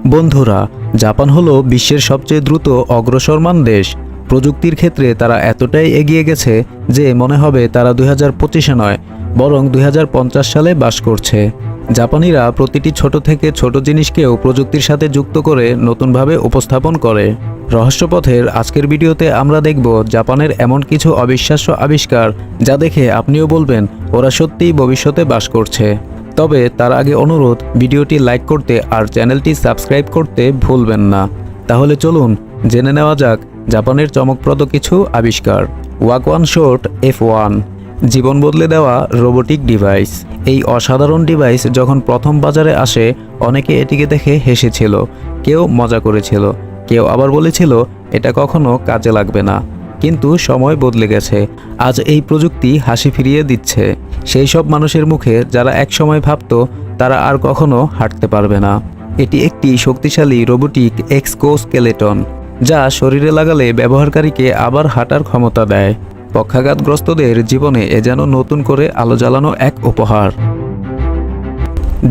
বন্ধুরা, জাপান হলো বিশ্বের সবচেয়ে দ্রুত অগ্রসরমান দেশ। প্রযুক্তির ক্ষেত্রে তারা এতটাই এগিয়ে গেছে যে মনে হবে তারা 2025-এ নয়, বরং 2050 সালে বাস করছে। জাপানিরা প্রতিটি ছোট থেকে ছোট জিনিসকেও প্রযুক্তির সাথে যুক্ত করে নতুনভাবে উপস্থাপন করে। রহস্যপথের আজকের ভিডিওতে আমরা দেখব জাপানের এমন কিছু অবিশ্বাস্য আবিষ্কার যা দেখে আপনিও বলবেন ওরা সত্যিই ভবিষ্যতে বাস করছে। তবে তার আগে অনুরোধ, ভিডিওটি লাইক করতে আর চ্যানেলটি সাবস্ক্রাইব করতে ভুলবেন না। তাহলে চলুন জেনে নেওয়া যাক জাপানের চমকপ্রদ কিছু আবিষ্কার। ওয়াকওয়ান শর্ট F1 জীবন বদলে দেওয়া রোবোটিক ডিভাইস। এই অসাধারণ ডিভাইস যখন প্রথম বাজারে আসে অনেকে এটিকে দেখে হেসেছিল, কেউ মজা করেছিল, কেউ আবার বলেছিল এটা কখনো কাজে লাগবে না। কিন্তু সময় বদলে গেছে, আজ এই প্রযুক্তি হাসি ফিরিয়ে দিচ্ছে সেই সব মানুষের মুখে যারা একসময় ভাবত তারা আর কখনো হাঁটতে পারবে না। এটি একটি শক্তিশালী রোবোটিক এক্সোস্কেলেটন যা শরীরে লাগালে ব্যবহারকারীকে আবার হাঁটার ক্ষমতা দেয়। পক্ষাঘাতগ্রস্তদের জীবনে এ যেন নতুন করে আলো জ্বালানো এক উপহার।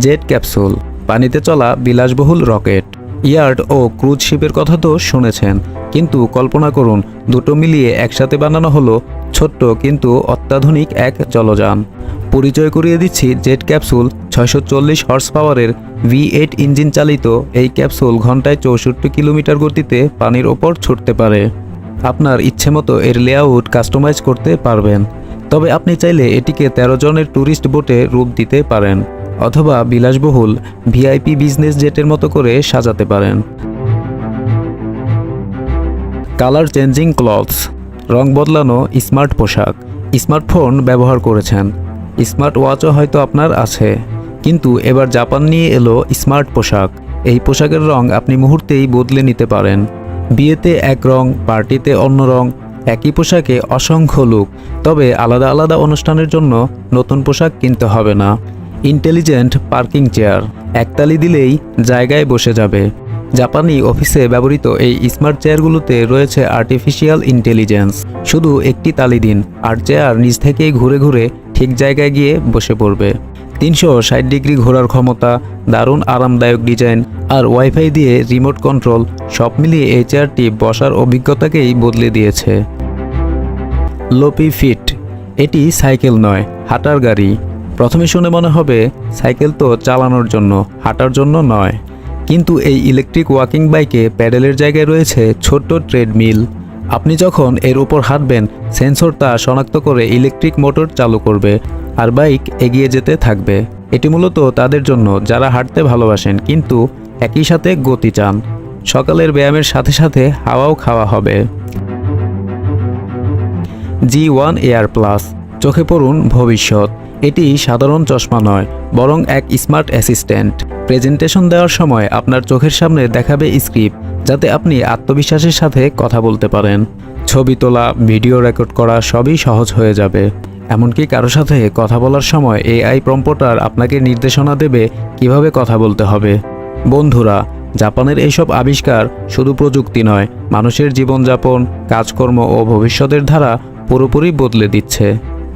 জেট ক্যাপসুল, পানিতে চলা বিলাসবহুল রকেট। ইয়ার্ড ও ক্রুজ শিপের কথা তো শুনেছেন, কিন্তু কল্পনা করুন দুটো মিলিয়ে একসাথে বানানো হলো ছোট্ট কিন্তু অত্যাধুনিক এক জলযান। পরিচয় করিয়ে দিচ্ছি জেট ক্যাপসুল। 640 হর্স পাওয়ারের V8 ইঞ্জিন চালিত এই ক্যাপসুল ঘন্টায় 64 কিলোমিটার গতিতে পানির ওপর ছুটতে পারে। আপনার ইচ্ছেমতো এর লেআউট কাস্টমাইজ করতে পারবেন। তবে আপনি চাইলে এটিকে 13 জনের ট্যুরিস্ট বোটে রূপ দিতে পারেন, অথবা বিলাসবহুল VIP বিজনেস জেটের মতো করে সাজাতে পারেন। কালার চেঞ্জিং ক্লথস, রং বদলানো স্মার্ট পোশাক। স্মার্টফোন ব্যবহার করেছেন, স্মার্ট ওয়াচও হয়তো আপনার আছে, কিন্তু এবার জাপান নিয়ে এলো স্মার্ট পোশাক। এই পোশাকের রং আপনি মুহূর্তেই বদলে নিতে পারেন। বিয়েতে এক রং, পার্টিতে অন্য রং, একই পোশাকে অসংখ্য লুক। তবে আলাদা আলাদা অনুষ্ঠানের জন্য নতুন পোশাক কিনতে হবে না। ইন্টেলিজেন্ট পার্কিং চেয়ার, একতালি দিলেই জায়গায় বসে যাবে। জাপানি অফিসে ব্যবহৃত এই স্মার্ট চেয়ারগুলোতে রয়েছে আর্টিফিশিয়াল ইন্টেলিজেন্স। শুধু একটি তালি দিন আর চেয়ার নিজ থেকেই ঘুরে ঘুরে ঠিক জায়গায় গিয়ে বসে পড়বে। 360 ডিগ্রি ঘোরার ক্ষমতা, দারুণ আরামদায়ক ডিজাইন আর ওয়াইফাই দিয়ে রিমোট কন্ট্রোল, সব মিলিয়ে এই চেয়ারটি বসার অভিজ্ঞতাকেই বদলে দিয়েছে। লোপি ফিট, এটি সাইকেল নয়, হাঁটার গাড়ি। প্রথমে শুনে মনে হবে সাইকেল তো চালানোর জন্য, হাঁটার জন্য নয়। কিন্তু এই ইলেকট্রিক ওয়াকিং বাইকে প্যাডেলের জায়গায় রয়েছে ছোট্ট ট্রেডমিল। আপনি যখন এর উপর হাঁটবেন সেন্সর তা শনাক্ত করে ইলেকট্রিক মোটর চালু করবে আর বাইক এগিয়ে যেতে থাকবে। এটি মূলত তাদের জন্য যারা হাঁটতে ভালোবাসেন কিন্তু একই সাথে গতি চান। সকালের ব্যায়ামের সাথে সাথে হাওয়াও খাওয়া হবে। G1 এয়ার প্লাস, চোখে পড়ুন ভবিষ্যৎ। এটি সাধারণ চশমা নয়, বরং এক স্মার্ট অ্যাসিস্ট্যান্ট। প্রেজেন্টেশন দেওয়ার সময় আপনার চোখের সামনে দেখাবে স্ক্রিপ্ট, যাতে আপনি আত্মবিশ্বাসের সাথে কথা বলতে পারেন। ছবি তোলা, ভিডিও রেকর্ড করা সবই সহজ হয়ে যাবে। এমনকি কারো সাথে কথা বলার সময় AI প্রম্পটার আপনাকে নির্দেশনা দেবে কিভাবে কথা বলতে হবে। বন্ধুরা, জাপানের এইসব আবিষ্কার শুধু প্রযুক্তি নয়, মানুষের জীবনযাপন, কাজকর্ম ও ভবিষ্যতের ধারা পুরোপুরি বদলে দিচ্ছে।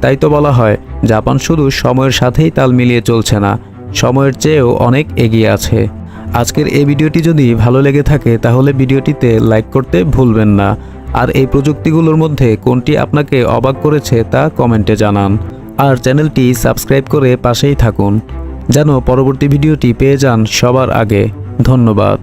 তাই তো বলা হয় জাপান শুধু সময়ের সাথেই তাল মিলিয়ে চলছে না, সময়ের চেয়েও অনেক এগিয়ে আছে। আজকের এই ভিডিওটি যদি ভালো লেগে থাকে তাহলে ভিডিওটিতে লাইক করতে ভুলবেন না। আর এই প্রযুক্তিগুলোর মধ্যে কোনটি আপনাকে অবাক করেছে তা কমেন্টে জানান। আর চ্যানেলটি সাবস্ক্রাইব করে পাশেই থাকুন যেন পরবর্তী ভিডিওটি পেয়ে যান সবার আগে। ধন্যবাদ।